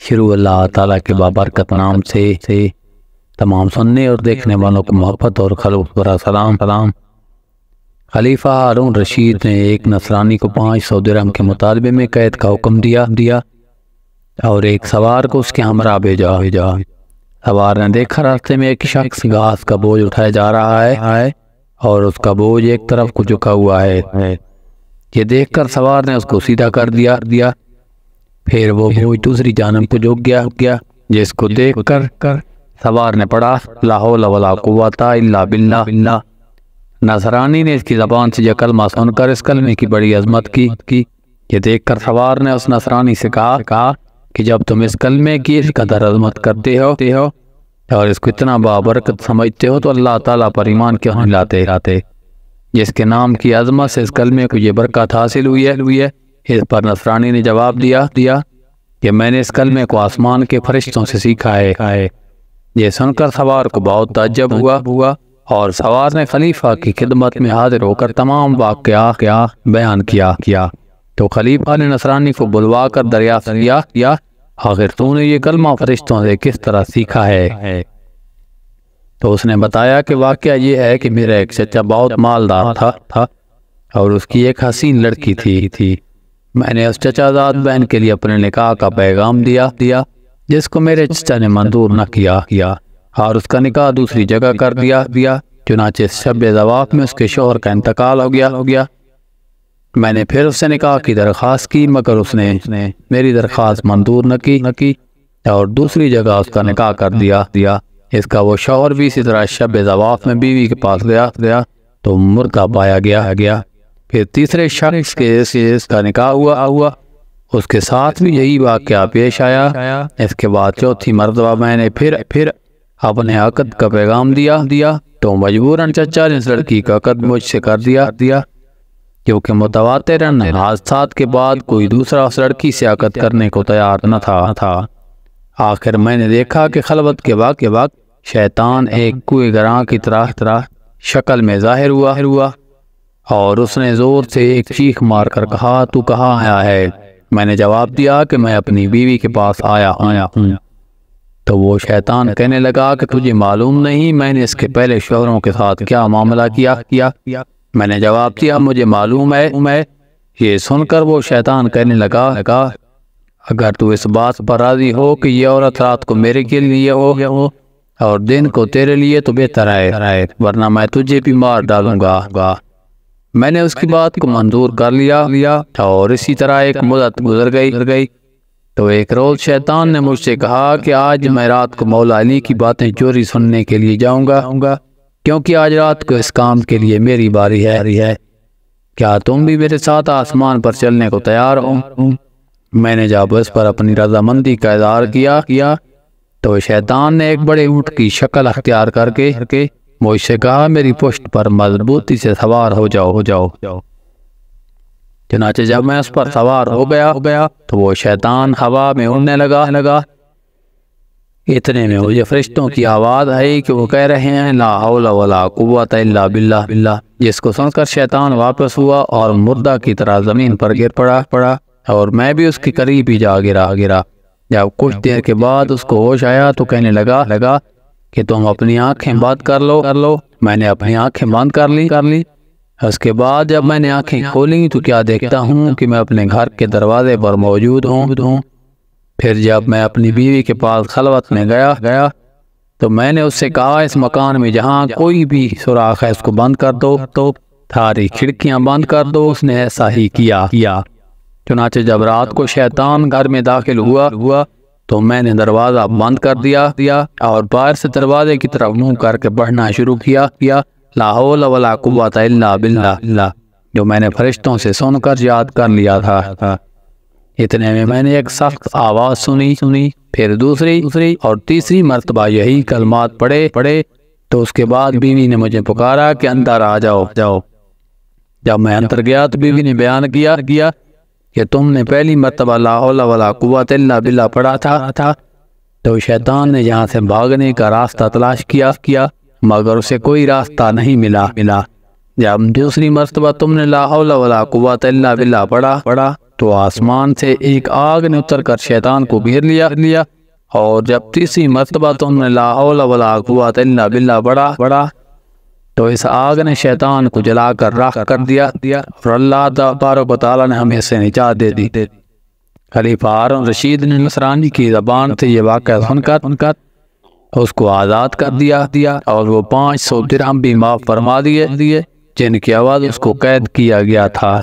شروع اللہ تعالیٰ کے بابرکت نام سے تمام سننے اور دیکھنے والوں کو محبت اور خلوص برا سلام۔ خلیفہ ہارون رشید نے ایک نصرانی کو 500 درہم کے مطالبے میں قید کا حکم دیا اور ایک سوار کو اس کے ہمراہ بھیجا۔ سوار نے دیکھا راستے میں ایک شخص گھاس کا بوجھ اٹھایا جا رہا ہے اور اس کا بوجھ ایک طرف کو جھکا ہوا ہے۔ یہ دیکھ کر سوار نے اس کو سیدھا کر دیا۔ پھر وہ بوجھ دوسری جانب کو جھک گیا، جس کو دیکھ کر سوار نے پڑھا لا حول ولا قوت الا باللہ۔ نصرانی نے اس کی زبان سے یہ کلمہ سن کر اس کلمے کی بڑی عظمت کی۔ یہ دیکھ کر سوار نے اس نصرانی سے کہا کہ جب تم اس کلمے کی اس قدر عظمت کرتے ہو اور اس کو اتنا بابرکت سمجھتے ہو تو اللہ تعالیٰ پر ایمان کیوں نہیں لاتے؟ جس کے نام کی عظمت سے اس کلمے کو یہ برکت حاصل ہوئی ہے۔ اس پر نصرانی نے جواب دیا کہ میں نے اس کلمے کو آسمان کے فرشتوں سے سیکھا ہے۔ یہ سن کر سوار کو بہت تعجب ہوا اور سوار نے خلیفہ کی خدمت میں حاضر ہو کر تمام واقعات بیان کیا تو خلیفہ نے نصرانی کو بلوا کر دریافت کیا آخر تو نے یہ کلمہ فرشتوں سے کس طرح سیکھا ہے؟ تو اس نے بتایا کہ واقعہ یہ ہے کہ میرا ایک چچا بہت مالدار تھا اور اس کی ایک حسین لڑکی تھی۔ میں نے اس چچا زاد بہن کے لیے اپنے نکاح کا پیغام دیا جس کو میرے چچا نے منظور نہ کیا اور اس کا نکاح دوسری جگہ کر دیا۔ چنانچہ شب زواف میں اس کے شوہر کا انتقال ہو گیا۔ میں نے پھر اس سے نکاح کی درخواست کی مگر اس نے میری درخواست منظور نہ کی اور دوسری جگہ اس کا نکاح کر دیا۔ اس کا وہ شوہر بھی اسی طرح شب زواف میں بیوی کے پاس گیا تو مردہ پایا گیا۔ پھر تیسرے شخص کے اس کا نکاح ہوا، اس کے ساتھ بھی یہی واقعہ پیش آیا۔ اس کے بعد چوتھی مرتبہ میں نے پھر اپنے عقد کا پیغام دیا تو مجبوراً چچا نے اس لڑکی کا عقد مجھ سے کر دیا کیونکہ متواتراً حادثات کے بعد کوئی دوسرا اس لڑکی سے عقد کرنے کو تیار نہ تھا۔ آخر میں نے دیکھا کہ خلوت کے وقت شیطان ایک کوئے گراں کی طرح شکل میں ظاہر ہوا اور اس نے زور سے ایک چیخ مار کر کہا تو کہاں آیا ہے؟ میں نے جواب دیا کہ میں اپنی بیوی کے پاس آیا ہوں۔ تو وہ شیطان کہنے لگا کہ تجھے معلوم نہیں میں نے اس کے پہلے شوہروں کے ساتھ کیا معاملہ کیا؟ میں نے جواب دیا مجھے معلوم ہے۔ یہ سن کر وہ شیطان کہنے لگا اگر تو اس بات پر راضی ہو کہ یہ عورت رات کو میرے کے لیے ہو اور دن کو تیرے لیے تو بہتر ہے ورنہ میں تجھے بھی مار ڈالوں گا۔ میں نے اس کی بات کو منظور کر لیا اور اسی طرح ایک مدت گزر گئی تو ایک روز شیطان نے مجھ سے کہا کہ آج میں رات کو مولا علی کی باتیں چوری سننے کے لیے جاؤں گا کیونکہ آج رات کو اس کام کے لیے میری باری ہے۔ کیا تم بھی میرے ساتھ آسمان پر چلنے کو تیار ہو؟ میں نے جب اس پر اپنی رضامندی کا اظہار کیا تو شیطان نے ایک بڑے اونٹ کی شکل اختیار کر کے مجھ سے کہا میری پشت پر مضبوطی سے سوار ہو جاؤ۔ چنانچہ جب میں اس پر سوار ہو گیا تو وہ شیطان ہوا میں اڑنے لگا۔ اتنے میں مجھے فرشتوں کی آواز آئی کہ وہ کہہ رہے ہیں لا حول ولا قوت الا باللہ، جس کو سن کر شیطان واپس ہوا اور مردہ کی طرح زمین پر گر پڑا اور میں بھی اس کے قریب ہی جا گرا۔ جب کچھ دیر کے بعد اس کو ہوش آیا تو کہنے لگا کہ تم اپنی آنکھیں بند کر لو۔ میں نے اپنی آنکھیں بند کر لی۔ اس کے بعد جب میں نے آنکھیں کھولیں تو کیا دیکھتا ہوں کہ میں اپنے گھر کے دروازے پر موجود ہوں۔ پھر جب میں اپنی بیوی کے پاس خلوت میں گیا تو میں نے اس سے کہا اس مکان میں جہاں کوئی بھی سوراخ ہے اس کو بند کر دو، ساری کھڑکیاں بند کر دو۔ اس نے ایسا ہی کیا۔ چنانچہ جب رات کو شیطان گھر میں داخل ہوا تو میں نے دروازہ بند کر دیا اور باہر سے دروازے کی طرف منہ کر کے بڑھنا شروع کیا لا حول ولا قوت الا باللہ، جو میں نے فرشتوں سے سن کر یاد کر لیا تھا۔ اتنے میں نے ایک سخت آواز سنی، پھر دوسری اور تیسری مرتبہ یہی کلمات پڑھے تو اس کے بعد بیوی نے مجھے پکارا کہ اندر آ جاؤ۔ جب میں اندر گیا تو بیوی نے بیان کیا کہ تم نے پہلی مرتبہ لا حول ولا قوت الا باللہ پڑھا تھا تو شیطان نے یہاں سے بھاگنے کا راستہ تلاش کیا مگر اسے کوئی راستہ نہیں ملا۔ جب دوسری مرتبہ تم نے لا حول ولا قوت الا باللہ پڑھا تو آسمان سے ایک آگ نے اتر کر شیطان کو گھیر لیا اور جب تیسری مرتبہ تم نے لا حول ولا قوت الا باللہ بڑھا تو اس آگ نے شیطان کو جلا کر راکھ کر دیا اور اللہ تبارک و تعالیٰ نے ہمیں سے نجات دے دی۔ خلیفہ ہارون رشید نے نصرانی کی زبان سے یہ واقعہ سن کر اس کو آزاد کر دیا اور وہ 500 درہم بھی معاف فرما دیے جن کی عوض اس کو قید کیا گیا تھا۔